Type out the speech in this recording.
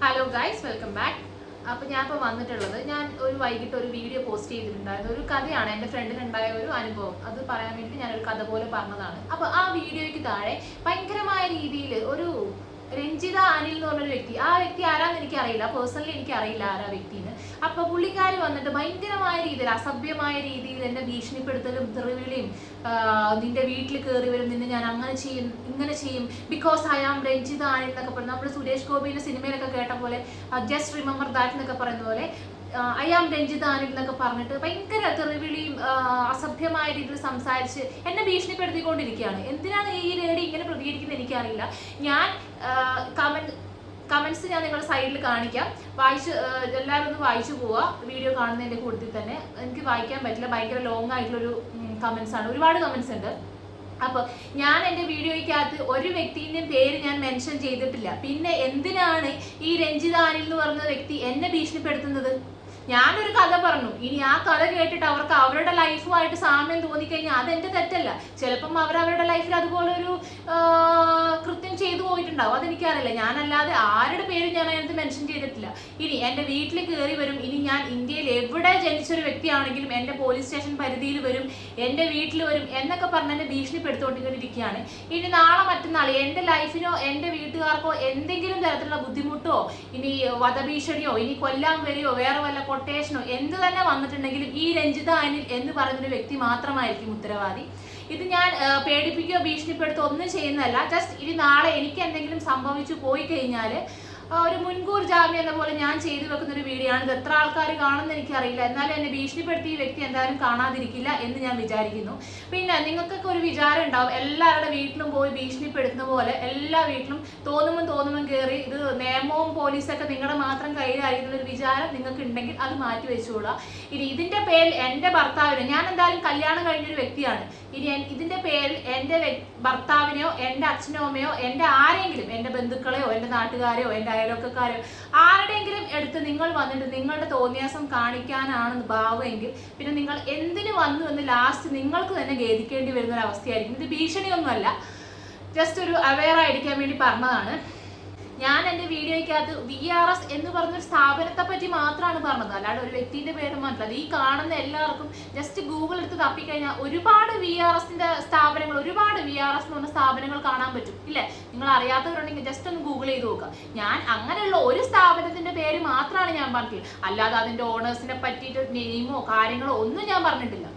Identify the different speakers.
Speaker 1: Hello guys, welcome back. അപ്പോൾ ഞാനിപ്പോൾ വന്നിട്ടുള്ളത് ഒരു വൈകിട്ട് ഒരു വീഡിയോ പോസ്റ്റ് ചെയ്തിട്ടുണ്ടായിരുന്നു. ഒരു കഥയാണ്, എൻ്റെ ഫ്രണ്ടിനുണ്ടായ ഒരു അനുഭവം. അത് പറയാൻ വേണ്ടി ഞാനൊരു കഥ പോലെ പറഞ്ഞതാണ്. അപ്പോൾ ആ വീഡിയോയ്ക്ക് താഴെ ഭയങ്കരമായ രീതിയിൽ ഒരു രഞ്ജിത അനിൽ എന്ന് പറഞ്ഞൊരു വ്യക്തി, ആ വ്യക്തി ആരാന്ന് എനിക്കറിയില്ല, പേഴ്സണലി എനിക്കറിയില്ല ആരാ വ്യക്തിന്ന്. അപ്പോൾ പുള്ളിക്കാർ വന്നിട്ട് ഭയങ്കരമായ രീതിയിൽ, അസഭ്യമായ രീതിയിൽ എന്നെ ഭീഷണിപ്പെടുത്തലും തെറിവിളിയും, നിന്റെ വീട്ടിൽ കയറി വരും, നിന്നെ ഞാൻ അങ്ങനെ ചെയ്യും ഇങ്ങനെ ചെയ്യും, because I am Ranjitha Anil എന്നൊക്കെ പറഞ്ഞു. നമ്മൾ സുരേഷ് ഗോപിയുടെ സിനിമയിലൊക്കെ കേട്ട പോലെ, ജസ്റ്റ് റിമെമ്പർ ദാറ്റ് എന്നൊക്കെ പറയുന്ന പോലെ ഐ ആം രഞ്ജിത അനിൽ എന്നൊക്കെ പറഞ്ഞിട്ട് ഭയങ്കര തെറിവിളിയും അസഭ്യമായ രീതിയിൽ സംസാരിച്ച് എന്നെ ഭീഷണിപ്പെടുത്തിക്കൊണ്ടിരിക്കുകയാണ്. എന്തിനാണ് ഈ ലേഡി ഇങ്ങനെ പ്രതികരിക്കുന്നത് എനിക്കറിയില്ല. ഞാൻ കമന്റ്സ് ഞാൻ നിങ്ങളുടെ സൈഡിൽ കാണിക്കാം, എല്ലാവരും ഒന്ന് വായിച്ചു പോവുക. വീഡിയോ കാണുന്നതിൻ്റെ കൂട്ടത്തിൽ തന്നെ എനിക്ക് വായിക്കാൻ പറ്റില്ല, ഭയങ്കര ലോങ് ആയിട്ടുള്ളൊരു കമന്റ്സ് ആണ്, ഒരുപാട് കമന്റ്സ് ഉണ്ട്. അപ്പോൾ ഞാൻ എൻ്റെ വീഡിയോയ്ക്കകത്ത് ഒരു വ്യക്തിൻ്റെയും പേര് ഞാൻ മെൻഷൻ ചെയ്തിട്ടില്ല. പിന്നെ എന്തിനാണ് ഈ രഞ്ജിത അനിൽ എന്ന് പറഞ്ഞ വ്യക്തി എന്നെ ഭീഷണിപ്പെടുത്തുന്നത്? ഞാനൊരു കഥ പറഞ്ഞു, ഇനി ആ കഥ കേട്ടിട്ട് അവർക്ക് അവരുടെ ലൈഫുമായിട്ട് സാമ്യം തോന്നിക്കഴിഞ്ഞാൽ അതെന്റെ തെറ്റല്ല. ചിലപ്പം അവരവരുടെ ലൈഫിൽ അതുപോലെ ഒരു കൃത്യം ചെയ്തു പോയിട്ടുണ്ടാവും, അതെനിക്കറിയില്ല. ഞാനല്ലാതെ ആരുടെ പേര് ഞാൻ അതിനകത്ത് മെൻഷൻ ചെയ്തിട്ടില്ല. ഇനി എൻ്റെ വീട്ടിൽ കയറി വരും, ഇനി ഞാൻ ഇന്ത്യയിൽ എവിടെ ജനിച്ചൊരു വ്യക്തിയാണെങ്കിലും എൻ്റെ പോലീസ് സ്റ്റേഷൻ പരിധിയിൽ വരും, എൻ്റെ വീട്ടിൽ വരും എന്നൊക്കെ പറഞ്ഞ് എന്നെ ഭീഷണിപ്പെടുത്തുകൊണ്ടിരിക്കുകയാണ്. ഇനി നാളെ മറ്റന്നാൾ എൻ്റെ ലൈഫിനോ എൻ്റെ വീട്ടുകാർക്കോ എന്തെങ്കിലും തരത്തിലുള്ള ബുദ്ധിമുട്ടോ, ഇനി വധഭീഷണിയോ, ഇനി കൊല്ലാൻ വരികയോ, വേറെ വല്ല കൊട്ടേഷനോ എന്ത് തന്നെ വന്നിട്ടുണ്ടെങ്കിലും ഈ രഞ്ജിത അനിൽ എന്ന് പറയുന്നൊരു വ്യക്തി മാത്രമായിരിക്കും ഉത്തരവാദി. ഇത് ഞാൻ പേടിപ്പിക്കുകയോ ഭീഷണിപ്പെടുത്തുകയോ ഒന്നും ചെയ്യുന്നതല്ല. ജസ്റ്റ് ഇനി നാളെ എനിക്ക് എന്തെങ്കിലും സംഭവിച്ചു പോയി കഴിഞ്ഞാൽ ഒരു മുൻകൂർ ജാമ്യം എന്ന പോലെ ഞാൻ ചെയ്തു വെക്കുന്ന ഒരു വീഡിയോ ആണ്. ഇത് എത്ര ആൾക്കാർ കാണുമെന്ന് എനിക്കറിയില്ല, എന്നാലും എന്നെ ഭീഷണിപ്പെടുത്തിയ വ്യക്തി എന്തായാലും കാണാതിരിക്കില്ല എന്ന് ഞാൻ വിചാരിക്കുന്നു. പിന്നെ നിങ്ങൾക്കൊക്കെ ഒരു വിചാരം ഉണ്ടാവും, എല്ലാവരുടെ വീട്ടിലും പോയി ഭീഷണിപ്പെടുത്തുന്ന പോലെ എല്ലാ വീട്ടിലും തോന്നുമ്പോൾ കയറി ഇത് നിയമവും പോലീസൊക്കെ നിങ്ങളുടെ മാത്രം കയ്യിലായിരിക്കുന്ന ഒരു വിചാരം നിങ്ങൾക്ക് ഉണ്ടെങ്കിൽ അത് മാറ്റി വെച്ചുകൊള്ളുക. ഇനി ഇതിന്റെ പേരിൽ എൻ്റെ ഭർത്താവിനെ, ഞാൻ എന്തായാലും കല്യാണം കഴിഞ്ഞൊരു വ്യക്തിയാണ്, ഇനി ഇതിന്റെ പേരിൽ എൻ്റെ ഭർത്താവിനെയോ എൻ്റെ അച്ഛനോ അമ്മയോ എൻ്റെ ആരെങ്കിലും, എൻ്റെ ബന്ധുക്കളെയോ എൻ്റെ നാട്ടുകാരെയോ എൻ്റെ അയൽവക്കക്കാരെയോ ആരുടെയെങ്കിലും എടുത്ത് നിങ്ങൾ വന്നിട്ട് നിങ്ങളുടെ തോന്നിയാസം കാണിക്കാനാണെന്ന് ഭാവമെങ്കിൽ പിന്നെ നിങ്ങൾ എന്തിനു വന്നു എന്ന് ലാസ്റ്റ് നിങ്ങൾക്ക് തന്നെ ഖേദിക്കേണ്ടി വരുന്ന ഒരു അവസ്ഥയായിരിക്കും. ഇത് ഭീഷണിയൊന്നുമല്ല, ജസ്റ്റ് ഒരു അവെയർ ആയിരിക്കാൻ വേണ്ടി പറഞ്ഞതാണ്. ഞാൻ എൻ്റെ വീഡിയോയ്ക്കകത്ത് VRS എന്ന് പറഞ്ഞൊരു സ്ഥാപനത്തെ പറ്റി മാത്രമാണ് പറഞ്ഞത്, അല്ലാതെ ഒരു വ്യക്തിൻ്റെ പേര് മാത്രമല്ല. ഈ കാണുന്ന എല്ലാവർക്കും ജസ്റ്റ് ഗൂഗിൾ എടുത്ത് തപ്പിക്കഴിഞ്ഞാൽ ഒരുപാട് VRSന്റെ സ്ഥാപനങ്ങൾ, ഒരുപാട് VRS എന്ന് പറഞ്ഞ സ്ഥാപനങ്ങൾ കാണാൻ പറ്റും, ഇല്ലേ? നിങ്ങൾ അറിയാത്തവരുണ്ടെങ്കിൽ ജസ്റ്റ് ഒന്ന് ഗൂഗിൾ ചെയ്ത് നോക്കുക. ഞാൻ അങ്ങനെയുള്ള ഒരു സ്ഥാപനത്തിന്റെ പേര് മാത്രമാണ് ഞാൻ പറഞ്ഞത്, അല്ലാതെ അതിൻ്റെ ഓണേഴ്സിനെ പറ്റിയിട്ട് നെയിമോ കാര്യങ്ങളോ ഒന്നും ഞാൻ പറഞ്ഞിട്ടില്ല.